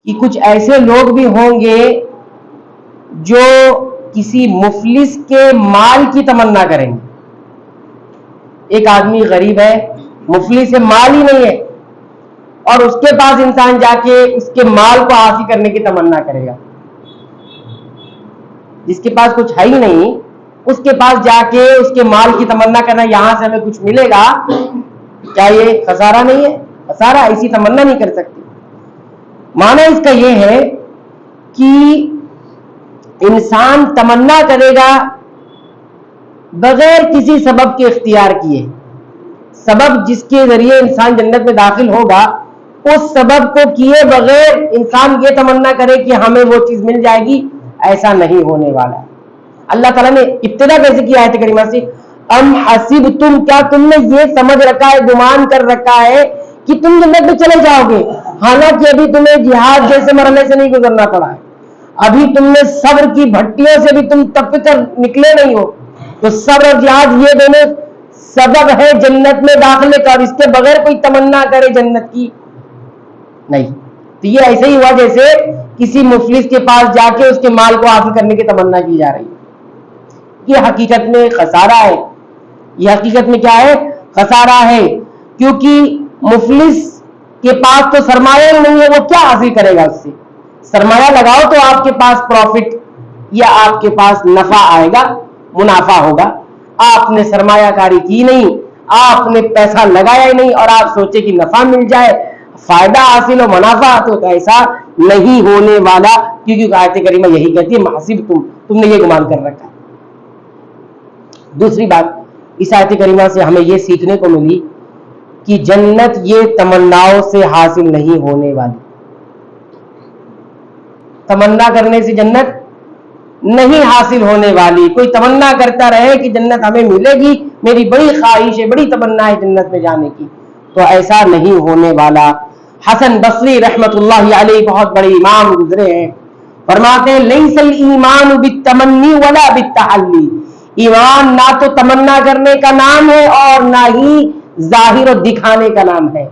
کہ کچھ ایسے لوگ بھی ہوں گے جو کسی مفلس کے مال کی تمنا کریں گے. ایک آدمی غریب ہے, مفلس سے مال ہی نہیں ہے, اور اس کے پاس انسان جا کے اس کے مال کو حاصل کرنے کی تمنا کرے گا. جس کے پاس کچھ ہے ہی نہیں, اس کے پاس جا کے اس کے مال کی تمنا کرنا, یہاں سے ہمیں کچھ ملے گا, کیا یہ خسارہ نہیں ہے؟ خسارہ, ایسی تمنا نہیں کر سکتی. معنی اس کا یہ ہے کہ انسان تمنا کرے گا بغیر کسی سبب کے اختیار کیے. سبب جس کے ذریعے انسان جنت میں داخل ہوگا, اس سبب کو کیے بغیر انسان یہ تمنا کرے کہ ہمیں وہ چیز مل جائے گی, ایسا نہیں ہونے والا. اللہ تعالیٰ نے ابتدا کیسے کی آیت کریمہ سے, ام حسبتم, کیا تم نے یہ سمجھ رکھا ہے, گمان کر رکھا ہے کہ تم جنت میں چلے جاؤ گے, حالانکہ ابھی تمہیں جہاد جیسے مرحلے سے نہیں گزرنا پڑا ہے, ابھی تم نے صبر کی بھٹیوں سے بھی تم تپ کر نکلے نہیں ہو. تو صبر اور جہاد یہ دونوں سبب ہے جنت میں داخلے کا, اور اس کے بغیر کوئی تمنا کرے جنت کی نہیں. تو یہ ایسے ہی ہوا جیسے کسی مفلس کے پاس جا کے اس کے مال کو حاصل کرنے کی تمنا کی جا رہی ہے. یہ حقیقت میں خسارہ ہے. یہ حقیقت میں کیا ہے؟ خسارہ ہے. کیونکہ مفلس کے پاس تو سرمایہ ہی نہیں ہے, وہ کیا حاصل کرے گا اس سے؟ سرمایہ لگاؤ تو آپ کے پاس پروفٹ یا آپ کے پاس نفع آئے گا, منافع ہوگا. آپ نے سرمایہ کاری کی نہیں, آپ نے پیسہ لگایا ہی نہیں, اور آپ سوچے کہ نفع مل جائے, فائدہ حاصل ہو, منافع, تو ایسا نہیں ہونے والا. کیونکہ آیت کریمہ یہی کہتی ہے محسب تم نے یہ گمان کر رکھا ہے. دوسری بات اس آیت کریمہ سے ہمیں یہ سیکھنے کو ملی کہ جنت یہ تمناؤں سے حاصل نہیں ہونے والی. تمنا کرنے سے جنت نہیں حاصل ہونے والی. کوئی تمنا کرتا رہے کہ جنت ہمیں ملے گی, میری بڑی خواہش ہے, بڑی تمنا ہے جنت میں جانے کی, تو ایسا نہیں ہونے والا. حسن بصری رحمت اللہ علیہ بہت بڑے امام گزرے ہیں, فرماتے ہیں لیس الایمان بالتمنی ولا بالتحلی. ایمان نہ تو تمنا کرنے کا نام ہے اور نہ ہی ظاہر و دکھانے کا نام ہے.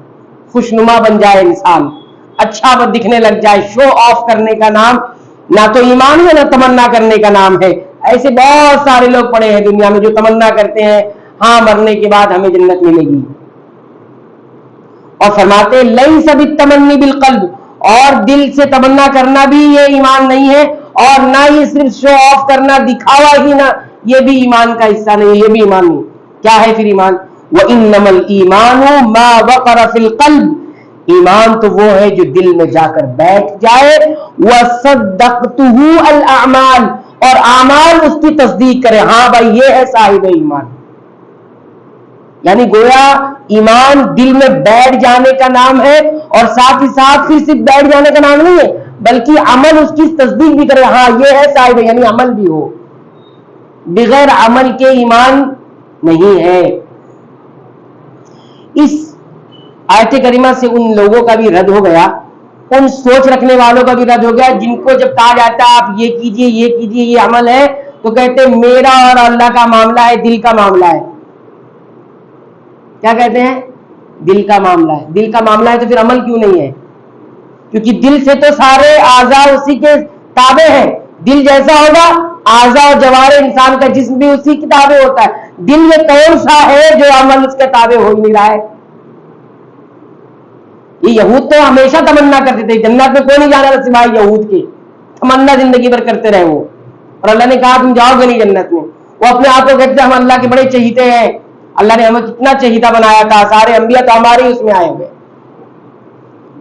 خوشنما بن جائے انسان, اچھا وہ دکھنے لگ جائے, شو آف کرنے کا نام نہ تو ایمان ہے نہ تمنا کرنے کا نام ہے. ایسے بہت سارے لوگ پڑے ہیں دنیا میں جو تمنا کرتے ہیں ہاں مرنے کے بعد ہمیں جنت ملے گی, اور فرماتے ہیں لیس بالتمنی بالقلب, اور دل سے تمنا کرنا بھی یہ ایمان نہیں ہے, اور نہ ہی صرف شو آف کرنا, دکھاوا ہی نہ, یہ بھی ایمان کا حصہ نہیں, یہ بھی ایمان نہیں. کیا ہے پھر ایمان؟ وَإِنَّمَا الْإِيمَانُ مَا وَقَرَ فِي الْقَلْبِ, ایمان تو وہ ہے جو دل میں جا کر بیٹھ جائے. وَصَدَّقْتُهُ الْأَعْمَالِ, اور اعمال اس کی تصدیق کرے, ہاں بھائی یہ ہے صاحب ایمان. یعنی گویا ایمان دل میں بیٹھ جانے کا نام ہے, اور ساتھ ہی ساتھ پھر صرف بیٹھ جانے کا نام نہیں ہے, بلکہ عمل اس کی تصدیق بھی کرے, ہاں یہ ہے صاحب, یعنی عمل بھی ہو. بغیر عمل کے ایمان نہیں ہے. اس آیت کریمہ سے ان لوگوں کا بھی رد ہو گیا, ان سوچ رکھنے والوں کا بھی رد ہو گیا جن کو جب کہا جاتا ہے آپ یہ کیجئے یہ کیجئے یہ عمل ہے, تو کہتے ہیں میرا اور اللہ کا معاملہ ہے, دل کا معاملہ ہے. کیا کہتے ہیں؟ دل کا معاملہ ہے. دل کا معاملہ ہے تو پھر عمل کیوں نہیں ہے؟ کیونکہ دل سے تو سارے اعضاء اسی کے تابع ہیں. دل جیسا ہوگا اعضاء اور جوارح انسان کا جسم بھی اسی کے تابع ہوتا ہے. دل یہ کون سا ہے جو عمل اس کے تابع ہو نہیں رہا ہے؟ یہ یہود تو ہمیشہ تمنا کرتے تھے جنت میں کوئی نہیں جانا تھا سوائے یہود کے, تمنا زندگی بھر کرتے رہے وہ, اور اللہ نے کہا تم جاؤ گے نہیں جنت میں. وہ اپنے آپ کو کہتے ہیں ہم اللہ کے بڑے چہیتے ہیں, اللہ نے ہمیں کتنا چہیتا بنایا تھا, سارے انبیاء تو ہمارے اس میں آئے ہوئے,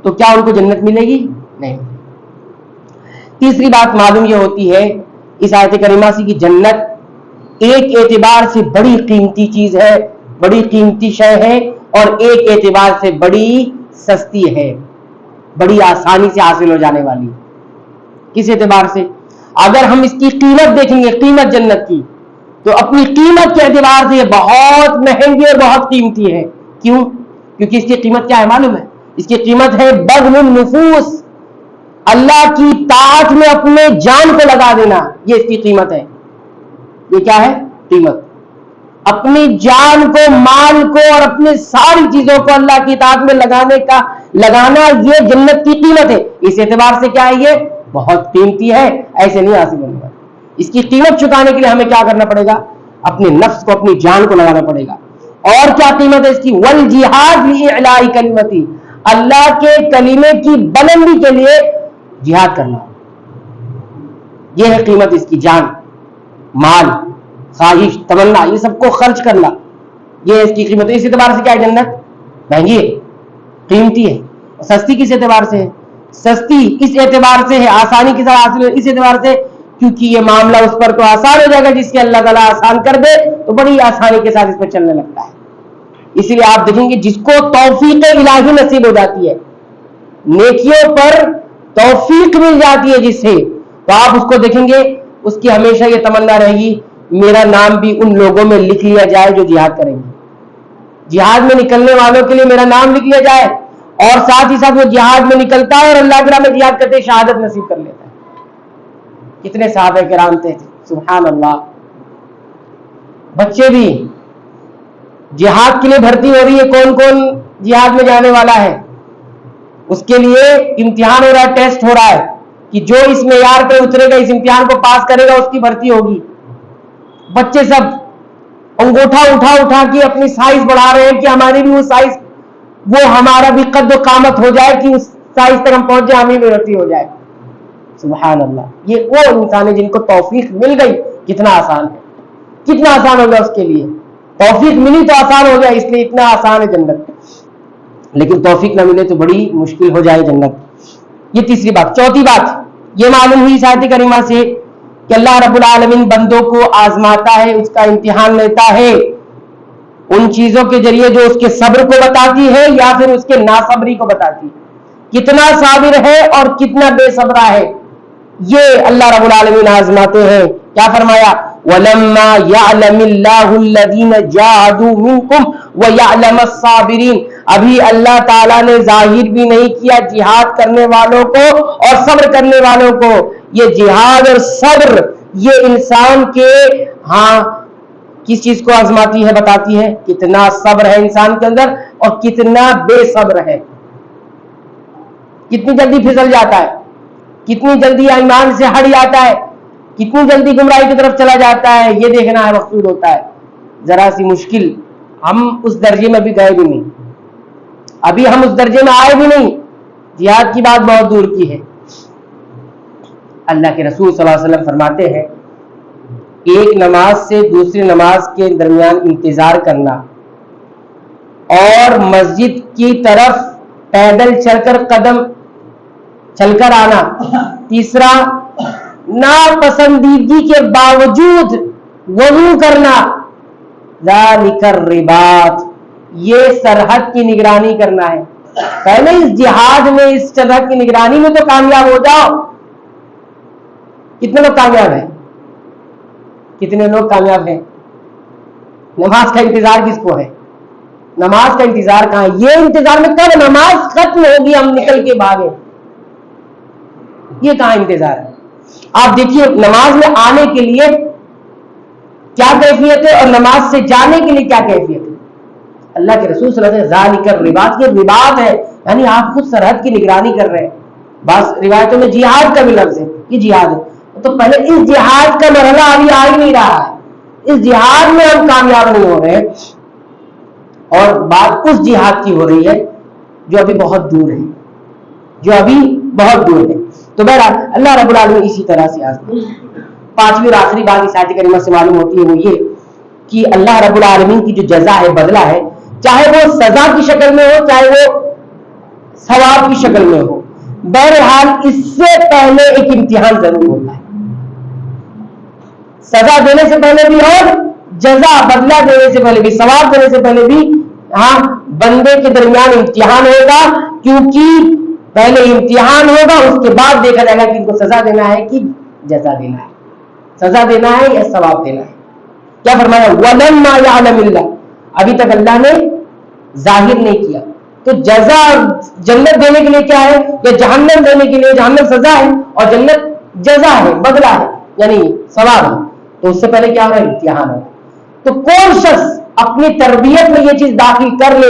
تو کیا ان کو جنت ملے گی؟ نہیں. تیسری بات معلوم یہ ہوتی ہے اس آیت کریمہ سے کہ جنت ایک اعتبار سے بڑی قیمتی چیز ہے, بڑی قیمتی شے ہے, اور ایک اعتبار سے بڑی سستی ہے, بڑی آسانی سے حاصل ہو جانے والی. کس اعتبار سے؟ اگر ہم اس کی قیمت دیکھیں گے, قیمت جنت کی, تو اپنی قیمت کے اعتبار سے یہ بہت مہنگی اور بہت قیمتی ہے. کیوں؟ کیونکہ اس کی قیمت کیا ہے معلوم ہے؟ اس کی قیمت ہے بذل النفوس, اللہ کی طاعت میں اپنے جان کو لگا دینا, یہ اس کی قیمت ہے. یہ کیا ہے قیمت؟ اپنی جان کو, مال کو اور اپنی ساری چیزوں کو اللہ کی اطاعت میں لگانے کا لگانا یہ جنت کی قیمت ہے. اس اعتبار سے کیا ہے یہ بہت قیمتی ہے, ایسے نہیں حاصل ہوگا. اس کی قیمت چکانے کے لیے ہمیں کیا کرنا پڑے گا, اپنے نفس کو اپنی جان کو لگانا پڑے گا. اور کیا قیمت ہے اس کی, والجہاد لإعلاء کلمتی, اللہ کے کلمے کی بلندی کے لیے جہاد کرنا, یہ ہے قیمت اس کی. جان, مال, خواہش, تمنا, یہ سب کو خرچ کرنا, یہ اس کی قیمت ہے. اس اعتبار سے کیا ہے جنت مہنگی ہے, قیمتی ہے. سستی کس اعتبار سے ہے, سستی اس اعتبار سے ہے, آسانی کے ساتھ حاصل ہے اس اعتبار سے کیونکہ یہ معاملہ اس پر تو آسان ہو جائے گا جس کے اللہ تعالیٰ آسان کر دے تو بڑی آسانی کے ساتھ اس پر چلنے لگتا ہے. اسی لیے آپ دیکھیں گے جس کو توفیق الہی نصیب ہو جاتی ہے, نیکیوں پر توفیق مل جاتی ہے جس سے, تو آپ اس کو دیکھیں گے اس کی ہمیشہ یہ تمنا رہے گی میرا نام بھی ان لوگوں میں لکھ لیا جائے جو جہاد کریں گے, جہاد میں نکلنے والوں کے لیے میرا نام لکھ لیا جائے, اور ساتھ ہی ساتھ وہ جہاد میں نکلتا ہے اور اللہ کے راہ میں جہاد کرتے شہادت نصیب کر لیتا ہے. کتنے صحابہ کرام تھے, سبحان اللہ. بچے بھی جہاد کے لیے بھرتی ہو رہی ہے, کون کون جہاد میں جانے والا ہے, اس کے لیے امتحان ہو رہا ہے, ٹیسٹ ہو رہا ہے کہ جو اس معیار پہ اترے گا, اس امتحان کو پاس کرے گا, اس کی بھرتی ہوگی. بچے سب انگوٹھا اٹھا اٹھا کے اپنی سائز بڑھا رہے ہیں کہ ہماری بھی وہ سائز, وہ ہمارا بھی قد و قامت ہو جائے کہ اس سائز تک ہم پہنچ جائے, ہمیں بھی بھرتی ہو جائے. سبحان اللہ. یہ وہ انسان ہے جن کو توفیق مل گئی, کتنا آسان ہے, کتنا آسان ہو گیا اس کے لیے. توفیق ملی تو آسان ہو گیا, اس لیے اتنا آسان ہے جنت, لیکن توفیق نہ ملے تو بڑی مشکل ہو جائے جنت. یہ تیسری بات. چوتھی بات یہ معلوم ہوئی اس آیت کریمہ سے کہ اللہ رب العالمین بندوں کو آزماتا ہے, اس کا امتحان لیتا ہے ان چیزوں کے ذریعے جو اس کے صبر کو بتاتی ہے یا پھر اس کے ناصبری کو بتاتی ہے. کتنا صابر ہے اور کتنا بے صبرا ہے, یہ اللہ رب العالمین آزماتے ہیں. کیا فرمایا, وَلَمَّا يَعْلَمِ اللَّهُ الَّذِينَ جَاهَدُوا مِنْكُمْ وَيَعْلَمَ الصَّابِرِينَ. ابھی اللہ تعالیٰ نے ظاہر بھی نہیں کیا جہاد کرنے والوں کو اور صبر کرنے والوں کو. یہ جہاد اور صبر یہ انسان کے کس چیز کو آزماتی ہے, بتاتی ہے کتنا صبر ہے انسان کے اندر اور کتنا بے صبر ہے, کتنی جلدی پھسل جاتا ہے, کتنی جلدی ایمان سے ہٹ جاتا ہے, کتنی جلدی گمراہی کی طرف چلا جاتا ہے. یہ دیکھنا ہے مقصود ہوتا ہے. ذرا سی مشکل, ہم اس درجے میں بھی گئے بھی نہیں, ابھی ہم اس درجے میں آئے بھی نہیں, جہاد کی بات بہت دور کی ہے. اللہ کے رسول صلی اللہ علیہ وسلم فرماتے ہیں ایک نماز سے دوسری نماز کے درمیان انتظار کرنا اور مسجد کی طرف پیدل چل کر قدم چل کر آنا, تیسرا ناپسندیدگی کے باوجود وضو کرنا, ذالک الرباط, یہ سرحد کی نگرانی کرنا ہے. پہلے اس جہاد میں اس سرحد کی نگرانی میں تو کامیاب ہو جاؤ. کتنے لوگ کامیاب ہیں, کتنے لوگ کامیاب ہیں. نماز کا انتظار کس کو ہے, نماز کا انتظار کہاں ہے, یہ انتظار میں کب نماز ختم ہوگی ہم نکل کے بھاگے, یہ کہاں انتظار ہے. آپ دیکھیے نماز میں آنے کے لیے کیا کیفیت ہے اور نماز سے جانے کے لیے کیا کیفیت ہے. اللہ کے رسول صلی اللہ علیہ وسلم ذالک الرباط, یہ رباط ہے, یعنی آپ خود سرحد کی نگرانی کر رہے ہیں. بعض روایتوں میں جہاد کا بھی لفظ ہے, یہ جہاد ہے. تو پہلے اس جہاد کا مرحلہ ابھی آ ہی نہیں رہا ہے, اس جہاد میں ہم کامیاب نہیں ہو رہے, اور بات اس جہاد کی ہو رہی ہے جو ابھی بہت دور ہے, جو ابھی بہت دور ہے. تو بہرحال اللہ رب العالمین اسی طرح سے پانچویں اور آخری بات اس آیت کریمہ سے معلوم ہوتی ہے وہ یہ کہ اللہ رب العالمین کی جو جزا ہے, بدلہ ہے, چاہے وہ سزا کی شکل میں ہو چاہے وہ ثواب کی شکل میں ہو, بہرحال اس سے پہلے ایک امتحان ضرور ہوتا ہے. سزا دینے سے پہلے بھی اور جزا بدلہ دینے سے پہلے بھی, ثواب دینے سے پہلے بھی بندے کے درمیان امتحان ہوگا, کیونکہ پہلے امتحان ہوگا اس کے بعد دیکھا جائے گا کہ ان کو سزا دینا ہے کہ جزا دینا ہے, سزا دینا ہے یا ثواب دینا ہے. کیا فرمایا, وَلَمَّا يَعْلَمِ اللَّهُ, ابھی تک اللہ نے ظاہر نہیں کیا. تو جزا جنت دینے کے لیے کیا ہے, یا جہنم دینے کے لیے, جہنم سزا ہے اور جنت جزا ہے, بدلہ ہے, یعنی ثواب ہے. تو اس سے پہلے کیا ہو رہا ہے, امتحان ہے. تو کون شخص اپنی تربیت میں یہ چیز داخل کر لے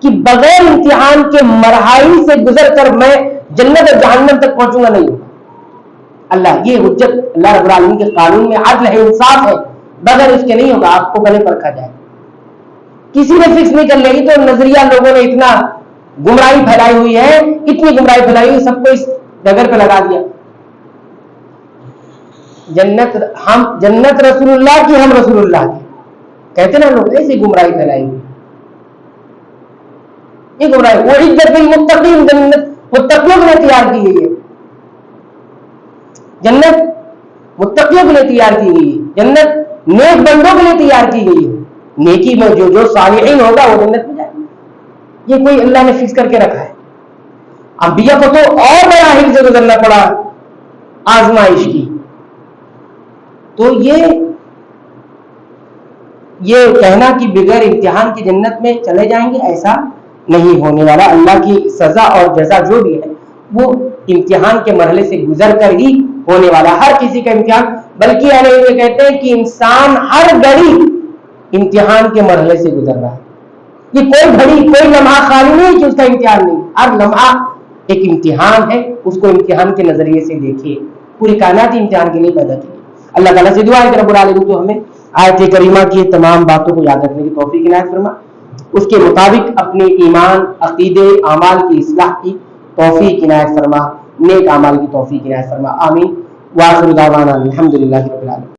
کہ بغیر امتحان کے مراحل سے گزر کر میں جنت اور جہنم تک پہنچوں گا نہیں ہوگا. اللہ یہ حجت اللہ رب العالمین کے قانون میں عدل ہے, انصاف ہے, بغیر اس کے نہیں ہوگا. آپ کو بھلے پرکھا جائے, کسی نے فکس نہیں کر لیا. تو نظریہ لوگوں نے اتنا گمراہی پھیلائی ہوئی ہے, اتنی گمراہی پھیلائی ہوئی, سب کو اس ڈگر پہ لگا دیا. جنت رسول اللہ کی, ہم رسول اللہ کی کہتے نا لوگ, ایسی گمراہی پھیلائی ہوئی. یہ گمراہی وہ عزت للمتقین, جنت متقیوں کے لیے تیار کی گئی ہے. جنت متقیوں کے لیے تیار کی گئی ہے. جنت نیک بندوں کے لیے تیار کی گئی ہے. نیکی میں جو صالحین ہوگا وہ جنت میں جائے گا. یہ کوئی اللہ نے فکس کر کے رکھا ہے. انبیاء کو تو اور مراحل سے گزرنا پڑا آزمائش کی. تو یہ کہنا کہ بغیر امتحان کی جنت میں چلے جائیں گے, ایسا نہیں ہونے والا. اللہ کی سزا اور جزا جو بھی ہے وہ امتحان کے مرحلے سے گزر کر ہی ہونے والا. ہر کسی کا امتحان, بلکہ اہل علم کہتے ہیں کہ انسان ہر گھڑی امتحان کے مرحلے سے گزر رہا ہے. یہ کوئی گھڑی, کوئی لمحہ خالی نہیں کہ اس کا امتحان نہیں. ہر لمحہ ایک امتحان ہے, اس کو امتحان کے نظریے سے دیکھیے. پوری کائنات امتحان کے لیے پیدا کی. اللہ تعالیٰ سے دعا ہے کہ رب العالمین تو ہمیں آیت کریمہ کی تمام باتوں کو یاد رکھنے کی توفیق عنایت فرما, اس کے مطابق اپنے ایمان, عقیدے, اعمال کی اصلاح کی توفیق عنایت فرما, نیک اعمال کی توفیق عنایت فرما. آمین. وآخر دعوانا الحمدللہ رب العالمین.